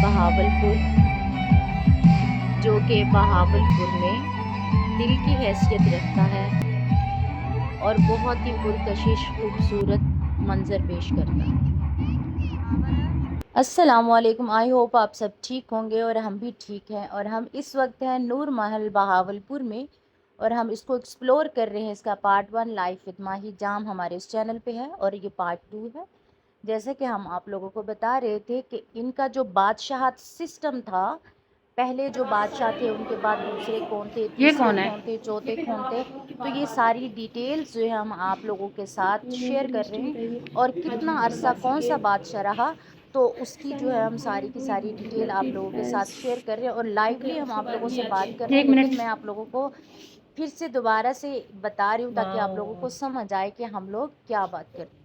बहावलपुर, जो कि बहावलपुर में दिल की हैसियत रखता है और बहुत ही पुरकशिश खूबसूरत मंज़र पेश करता है। अस्सलामुअलैकुम, आई होप आप सब ठीक होंगे और हम भी ठीक हैं। और हम इस वक्त हैं नूर महल बहावलपुर में और हम इसको एक्सप्लोर कर रहे हैं। इसका पार्ट 1 लाइफ विद माही जाम हमारे इस चैनल पे है और ये पार्ट 2 है। जैसे कि हम आप लोगों को बता रहे थे कि इनका जो बादशाहत सिस्टम था, पहले जो बादशाह थे उनके बाद दूसरे कौन थे, तीसरे कौन थे, चौथे कौन थे, तो ये सारी डिटेल्स जो है हम आप लोगों के साथ शेयर कर रहे हैं। और कितना अरसा कौन सा बादशाह रहा, तो उसकी जो है हम सारी की सारी डिटेल आप लोगों के साथ शेयर कर रहे हैं। और लाइवली हम आप लोगों से बात कर रहे हैं, लेकिन मैं आप लोगों को फिर से दोबारा से बता रही हूँ ताकि आप लोगों को समझ आए कि हम लोग क्या बात करते हैं।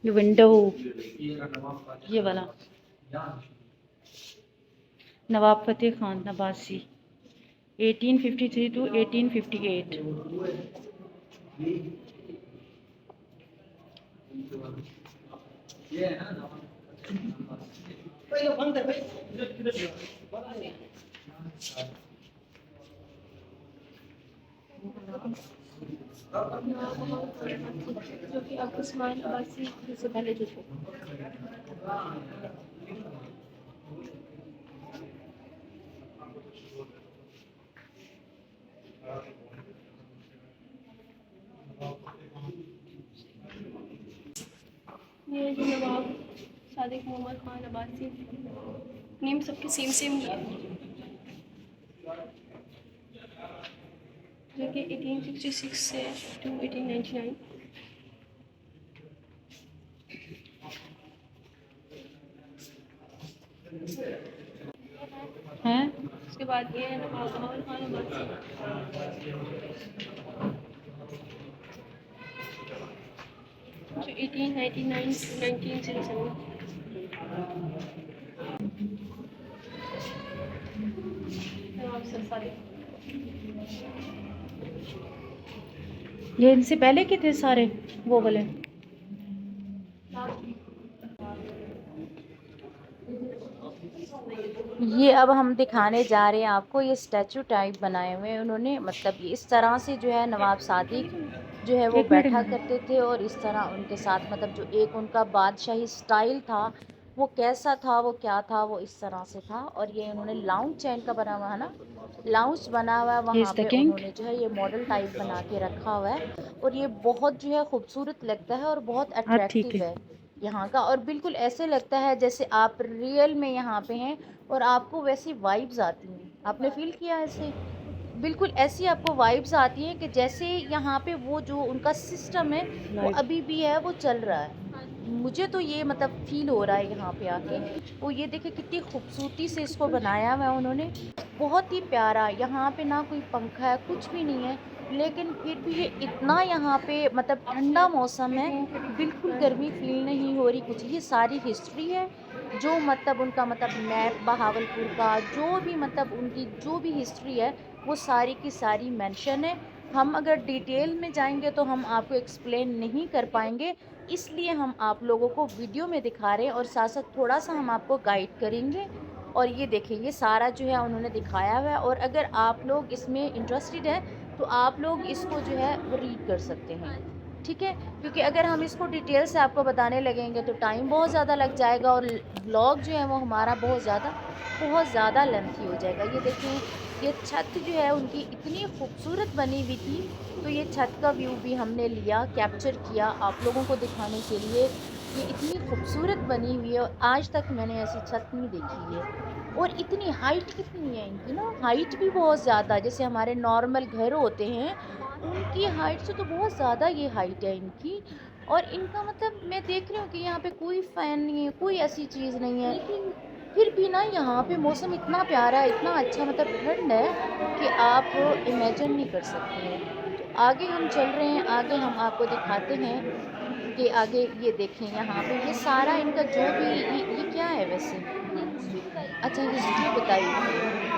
ये विंडो, ये वाला नवाब फतेह खान नवासी 1853 to 1858। जो कि अब उस्मान अब्बासी से पहले जो थे। ये जो नवाब सादिक मोहम्मद खान अब्बासी, नेम सबके सेम ही है, जो कि 1866 से टू 1899। हैं उसके बाद ये है नवाब बहावल खान अब्बासी, जो 1899 to 1907। Nawab sir Sadiq. ये इनसे पहले के थे सारे वो वाले। ये अब हम दिखाने जा रहे हैं आपको, ये स्टैचू टाइप बनाए हुए हैं उन्होंने। मतलब ये इस तरह से जो है नवाब सादिक जो है वो एक मिनट बैठा में करते थे और इस तरह उनके साथ मतलब जो एक उनका बादशाही स्टाइल था वो कैसा था, वो क्या था, वो इस तरह से था। और ये उन्होंने लाउंज चैन का बना हुआ है ना, लाउंज बना हुआ है, ये वहाँ इज द पे किंग। उन्होंने जो है ये मॉडल टाइप बना के रखा हुआ है। और ये बहुत जो है खूबसूरत लगता है और बहुत हाँ ठीक अट्रैक्टिव है। है यहाँ का। और बिल्कुल ऐसे लगता है जैसे आप रियल में यहाँ पे हैं और आपको वैसी वाइब्स आती हैं। आपने फील किया ऐसे? बिल्कुल ऐसी आपको वाइब्स आती हैं कि जैसे यहाँ पे वो जो उनका सिस्टम है वो लाइव अभी भी है, वो चल रहा है। मुझे तो ये मतलब फील हो रहा है यहाँ पे आके। वो ये देखिए कितनी खूबसूरती से इसको बनाया हुआ है उन्होंने, बहुत ही प्यारा। यहाँ पे ना कोई पंखा है, कुछ भी नहीं है, लेकिन फिर भी ये इतना यहाँ पे मतलब ठंडा मौसम है, बिल्कुल गर्मी फील नहीं हो रही कुछ। ये सारी हिस्ट्री है जो मतलब उनका मतलब मैप बहावलपुर का जो भी मतलब उनकी जो भी हिस्ट्री है वो सारी की सारी मेंशन है। हम अगर डिटेल में जाएंगे तो हम आपको एक्सप्लेन नहीं कर पाएंगे, इसलिए हम आप लोगों को वीडियो में दिखा रहे हैं और साथ साथ थोड़ा सा हम आपको गाइड करेंगे। और ये देखें, ये सारा जो है उन्होंने दिखाया हुआ है। और अगर आप लोग इसमें इंटरेस्टेड हैं तो आप लोग इसको जो है वो रीड कर सकते हैं, ठीक है। क्योंकि अगर हम इसको डिटेल से आपको बताने लगेंगे तो टाइम बहुत ज़्यादा लग जाएगा और ब्लॉग जो है वो हमारा बहुत ज़्यादा लेंथी हो जाएगा। ये देखें, ये छत जो है उनकी इतनी खूबसूरत बनी हुई थी, तो ये छत का व्यू भी हमने लिया, कैप्चर किया आप लोगों को दिखाने के लिए। ये इतनी खूबसूरत बनी हुई है और आज तक मैंने ऐसी छत नहीं देखी है। और इतनी हाइट कितनी है इनकी ना, हाइट भी बहुत ज़्यादा, जैसे हमारे नॉर्मल घर होते हैं उनकी हाइट से तो बहुत ज़्यादा ये हाइट है इनकी। और इनका मतलब मैं देख रही हूँ कि यहाँ पे कोई फ़ैन नहीं है, कोई ऐसी चीज़ नहीं है, फिर भी ना यहाँ पे मौसम इतना प्यारा है, इतना अच्छा, मतलब ठंड है कि आप इमेजिन नहीं कर सकते हैं। तो आगे हम चल रहे हैं, आगे हम आपको दिखाते हैं कि आगे ये देखें यहाँ पे ये सारा इनका जो भी ये क्या है वैसे? अच्छा, हिस्ट्री बताई हुई है।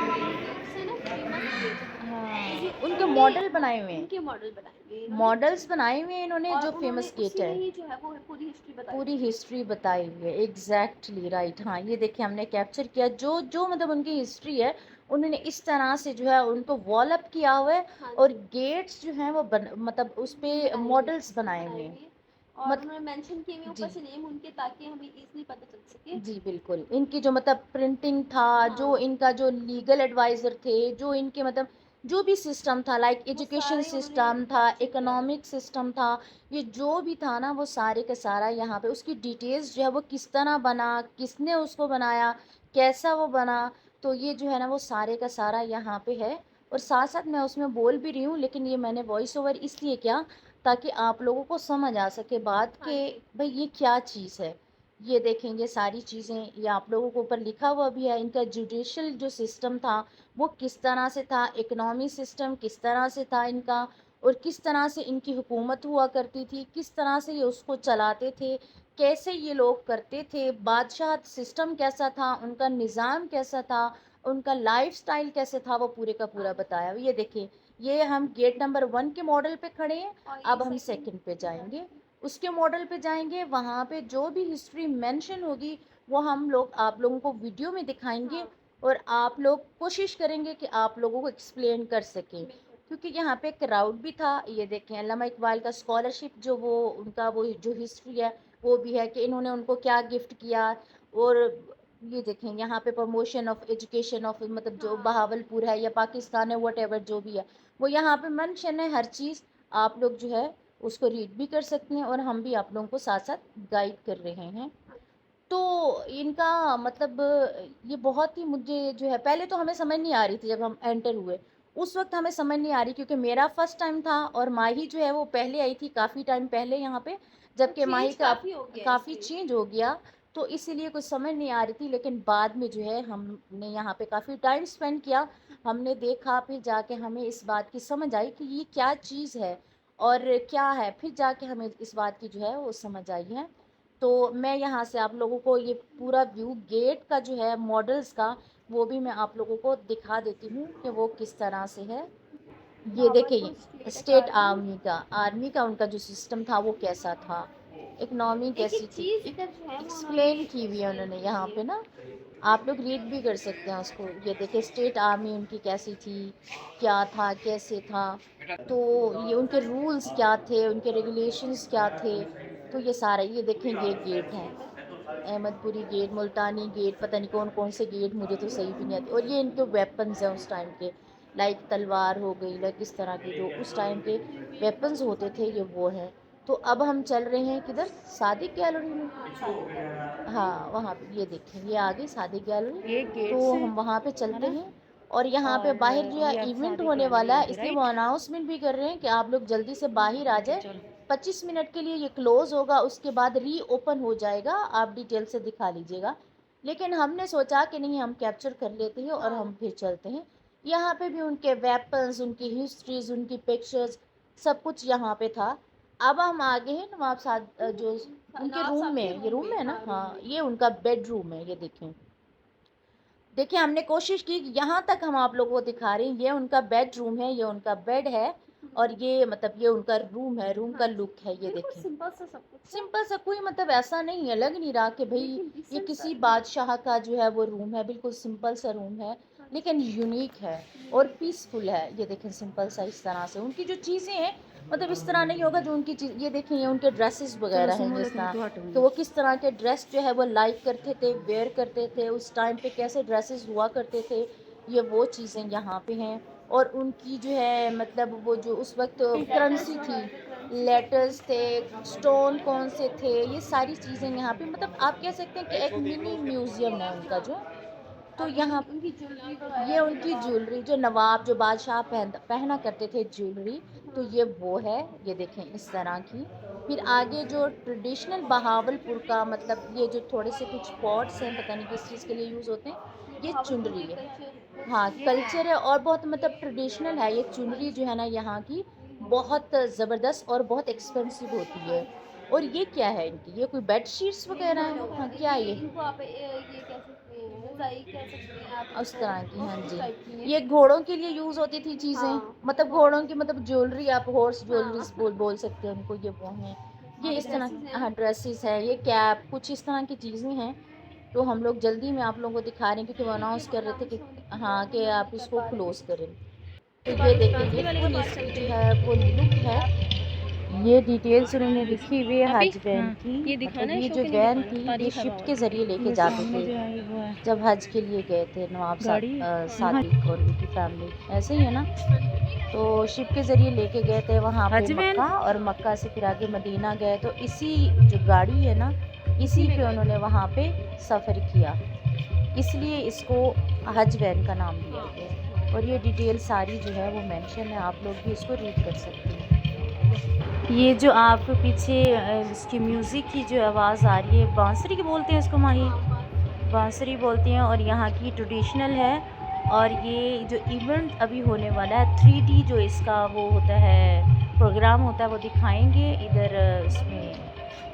हाँ, उनके मॉडल बनाए हुए हैं, उनके मॉडल बनाएंगे इन्होंने। मॉडल्स बनाए हुए हैं इन्होंने, और जो उन्होंने फेमस गेट उसी में है, ही जो है वो पूरी हिस्ट्री बताई पूरी हुई है। हिस्ट्री बताई हुई है। Exactly right. हाँ, ये देखिए हमने कैप्चर किया जो जो मतलब उनकी हिस्ट्री है, उन्होंने इस तरह से जो है उनको वॉल अप किया हुआ है, हाँ और जी, गेट्स जो हैं वो मतलब उस पे बनाई हुई मॉडल्स बनाए बनाई हुए हुई हैं। है। और मत उन्होंने मेंशन किए हुए ऊपर जी से नेम उनके, ताकि हमें इजीली पता चल सके। जी बिल्कुल, इनकी जो मतलब प्रिंटिंग था, जो हाँ, इनका जो लीगल एडवाइज़र थे, जो इनके मतलब जो भी सिस्टम था, लाइक वो एजुकेशन सारे उन्होंने सिस्टम था, कैप्चर किया है। इकोनॉमिक सिस्टम था, ये जो भी था ना वो सारे का सारा यहाँ पे उसकी डिटेल्स जो है वो किस तरह बना, किसने उसको बनाया, कैसा वो बना, तो ये जो है ना वो सारे का सारा यहाँ पे है। और साथ साथ मैं उसमें बोल भी रही हूँ, लेकिन ये मैंने वॉइस ओवर इसलिए किया ताकि आप लोगों को समझ आ सके बात हाँ कि जी, भाई ये क्या चीज़ है। ये देखेंगे सारी चीज़ें, ये आप लोगों के ऊपर लिखा हुआ भी है, इनका जुडिशल जो सिस्टम था वो किस तरह से था, इकोनॉमी सिस्टम किस तरह से था इनका, और किस तरह से इनकी हुकूमत हुआ करती थी, किस तरह से ये उसको चलाते थे, कैसे ये लोग करते थे, बादशाह सिस्टम कैसा था, उनका निज़ाम कैसा था, उनका लाइफस्टाइल कैसे था, वो पूरे का हाँ पूरा जी। बताया। ये देखिए, ये हम गेट नंबर 1 के मॉडल पे खड़े हैं, और ये अब हम सेकंड सेकंड पे जा जाएंगे, रही उसके मॉडल पे जाएंगे, वहाँ पे जो भी हिस्ट्री मेंशन होगी वो हम लोग आप लोगों को वीडियो में दिखाएंगे, हाँ, और आप लोग कोशिश करेंगे कि आप लोगों को एक्सप्लेन कर सकें, बिल्कुल। क्योंकि यहाँ पे क्राउड भी था। ये देखें अल्लामा इकबाल का स्कॉलरशिप जो वो उनका वो जो हिस्ट्री है वो भी है कि इन्होंने उनको क्या गिफ्ट किया, और ये देखें यहाँ पे प्रमोशन ऑफ एजुकेशन ऑफ मतलब जो हाँ, बहावलपुर है या पाकिस्तान है, वट एवर जो भी है वो यहाँ पे मेंशन है हर चीज़। आप लोग जो है उसको रीड भी कर सकते हैं, और हम भी आप लोगों को साथ साथ गाइड कर रहे हैं। तो इनका मतलब ये बहुत ही मुझे जो है, पहले तो हमें समझ नहीं आ रही थी जब हम एंटर हुए, उस वक्त हमें समझ नहीं आ रही, क्योंकि मेरा फर्स्ट टाइम था और माही जो है वो पहले आई थी काफ़ी टाइम पहले यहाँ पे, तो जबकि माही चेंज का काफ़ी हो गया है काफ़ी इसलिए। चेंज हो गया, तो इसीलिए कुछ समझ नहीं आ रही थी। लेकिन बाद में जो है हमने यहाँ पे काफ़ी टाइम स्पेंड किया, हमने देखा, फिर जाके हमें इस बात की समझ आई कि ये क्या चीज़ है और क्या है, फिर जाके हमें इस बात की जो है वो समझ आई है। तो मैं यहाँ से आप लोगों को ये पूरा व्यू गेट का जो है मॉडल्स का, वो भी मैं आप लोगों को दिखा देती हूँ कि वो किस तरह से है। ये बहावलपुर देखिए स्टेट स्टेट अकादमी। आर्मी का उनका जो सिस्टम था वो कैसा था, इकनॉमी एक कैसी एक थी, चीज़ इधर जो है वो उन्होंने एक्सप्लेन की हुई है एक्सप्लेन उन्होंने की यहाँ हुई है। पे ना, आप लोग रीड भी कर सकते हैं उसको। ये देखिए स्टेट आर्मी उनकी कैसी थी, क्या था, कैसे था, तो ये उनके रूल्स क्या थे, उनके रेगुलेशंस क्या थे, तो ये सारा ये देखेंगे गेट है, अहमदपुरी गेट, मुल्तानी गेट, पता नहीं कौन कौन से गेट, मुझे तो सही भी नहीं आती। और ये इनके वेपन्स हैं उस टाइम के, लाइक तलवार हो गई, लाइक इस तरह के जो उस टाइम के वेपन्स होते थे, ये वो है। तो अब हम चल रहे हैं किधर, सादिक गैलरी में। हाँ, शादी। हाँ वहाँ पे ये देखें, ये आ गई सादिक ये गैलरी, गेट तो से हम वहाँ पे है चलते ना। हैं। और यहाँ पे और बाहर जो है ये अब इवेंट शादी होने गैलरी वाला है, होगी, इसलिए वो राइट। अनाउंसमेंट भी कर रहे हैं कि आप लोग जल्दी से बाहर आ जाए। चलो 25 मिनट के लिए ये क्लोज होगा, उसके बाद री ओपन हो जाएगा, आप डिटेल से दिखा लीजिएगा। लेकिन हमने सोचा कि नहीं, हम कैप्चर कर लेते हैं और हम हाँ, फिर चलते हैं। यहाँ पे भी उनके वेपन्स, उनकी हिस्ट्रीज, उनकी पिक्चर्स, सब कुछ यहाँ पे था। अब हम आगे हैं नवाब साद जो उनके नवाब रूम साहब के में, ये रूम में है ना, हाँ, रूम हाँ में। ये उनका बेडरूम है। ये देखें, देखिए हमने कोशिश की कि यहाँ तक हम आप लोगों को दिखा रहे हैं, ये उनका बेडरूम है, ये उनका बेड है, और ये मतलब ये उनका रूम है, रूम हाँ का जी, लुक है। ये बिल्कुल देखें, सिंपल सा सब कुछ है, सिंपल सा, कोई मतलब ऐसा नहीं है, लग नहीं रहा कि भाई लेकिन ये डिसेंट सा किसी है। बादशाह का जो है वो रूम है, बिल्कुल सिंपल सा रूम है, हाँ लेकिन यूनिक है जी, और यूनिक है। पीसफुल है। ये देखें सिंपल सा, इस तरह से उनकी जो चीज़ें हैं, मतलब इस तरह नहीं होगा जो उनकी चीज़, ये देखें ये उनके ड्रेसेस चलो वगैरह हैं सुनो, जिस लेकिन तरह, तो तो हटूंगी। वो किस तरह के ड्रेस जो है वो लाइक करते थे, वेयर करते थे उस टाइम पे, कैसे ड्रेसेस हुआ करते थे, ये वो चीज़ें यहाँ पे हैं। और उनकी जो है मतलब वो जो उस वक्त लेटर्स करेंसी थी, वगैरह थे, करेंसी सब लेटर्स कुछ। थे, स्टोन कौन से थे, ये सारी चीज़ें यहाँ पे, मतलब आप कह सकते हैं कि एक मिनी म्यूज़ियम है उनका जो। हाँ, तो और ये यहाँ उनकी ज्वेलरी ये वगैरह जो उनकी नवाब। ज्वेलरी, जो नवाब जो बादशाह पहना करते थे ज्वेलरी, तो हाँ, ये वो है। ये देखें इस तरह की। फिर आगे जो ट्रेडिशनल बहावलपुर का, मतलब ये जो थोड़े से कुछ पॉट्स हैं, पता नहीं किस चीज़ के लिए यूज़ होते हैं, ये ये बहावलपुर चुनरी के है। कल्चर। हाँ ये क्या है? कल्चर है और बहुत मतलब ट्रेडिशनल है। ये हाँ चुनरी जो जी, है ना यहाँ की, बहुत ज़बरदस्त और बहुत एक्सपेंसिव होती हाँ है। जी। और ये क्या है इनकी, ये कोई बेड शीट्स वगैरह नो नो, है, हाँ क्या ये है ये? इनको आप ये कह सकते हैं रजाई कह सकते हैं आप उस तरह की, हाँ उस जी। टाइप की है। ये घोड़ों के लिए यूज़ होती थी चीज़ें, हाँ। मतलब घोड़ों की मतलब ज्वेलरी, आप हॉर्स ज्वेलरीज हाँ। बोल सकते हैं उनको, ये वो हैं। ये ये इस तरह, dresses हैं। हाँ ड्रेसेस है, ये कैप, कुछ इस तरह की चीज़ें हैं। तो हम लोग जल्दी में आप लोगों को दिखा रहे हैं क्योंकि वो अनाउंस कर रहे थे कि हाँ, कि आप इसको क्लोज़ करें। तो उसके ये बाद देखिए, ट्रांसफर ये वाले के फुल पास इसकी चलते जो हैं। है वो लुक है। ये डिटेल्स उन्होंने लिखी हुई है अभी हज वैन हाँ, की। ये दिखाना मतलब है ये शो जो के नहीं वैन दिखाना, थी, ये तारीख है शिप वहाँ के ज़रिए लेके ये जाते सामने थे जो आई वो है जब हज के लिए गए थे नवाब गाड़ी है। सादिक और उनकी फैमिली, ऐसे ही है ना। तो शिप के ज़रिए लेके गए थे वहाँ पे हज वैन। मक्का, और मक्का से फिर आगे मदीना गए। तो इसी जो गाड़ी है ना, इसी में पे गए उन्होंने वहाँ पे सफ़र किया, इसलिए इसको हज वैन का नाम दिया हाँ। गया। और ये डिटेल सारी जो है वो मेंशन है, आप लोग भी इसको रीड कर सकते हैं। ये जो आपको पीछे इसकी म्यूज़िक की जो आवाज़ आ रही है, बांसुरी की बोलते हैं इसको माही, बांसुरी बोलते हैं, और यहाँ की ट्रेडिशनल है। और ये जो इवेंट अभी होने वाला है 3D जो इसका वो होता है, प्रोग्राम होता है, वो दिखाएंगे इधर इसमें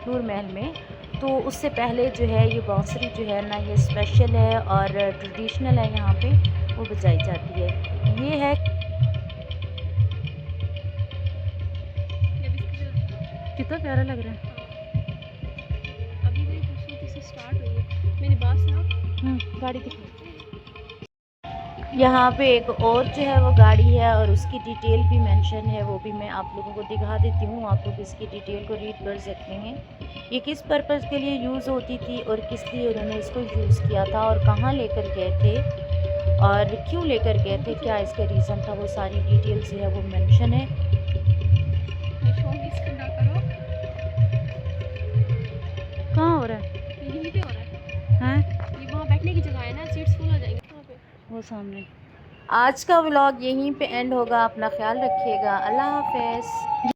नूर महल में। तो उससे पहले जो है ये बांसुरी जो है ना, ये स्पेशल है और ट्रेडिशनल है, यहाँ पे वो बजाई जाती है। ये है कितना प्यारा लग रहा है। अभी बड़ी खूबसूरती से स्टार्ट हुई है। मेरी बात सुनो। गाड़ी दिखा। यहाँ पे एक और जो है वो गाड़ी है, और उसकी डिटेल भी मेंशन है, वो भी मैं आप लोगों को दिखा देती हूँ। आप लोग इसकी डिटेल को रीड कर सकते हैं। ये किस पर्पज़ के लिए यूज़ होती थी और किस लिए उन्होंने इसको यूज़ किया था, और कहाँ लेकर गए थे, और क्यों लेकर गए थे, क्या इसका रीज़न था, वो सारी डिटेल जो है वो मेंशन है। ये शो मिस ना करो। कहाँ हो रहा है? ये यहीं पे हो रहा है। हैं? ये वहाँ बैठने की जगह है ना, सीट्स फुल हो जाएंगी वहाँ पे। वो सामने। आज का व्लॉग यहीं पे एंड होगा। अपना ख्याल रखिएगा। अल्लाह हाफ़िज़।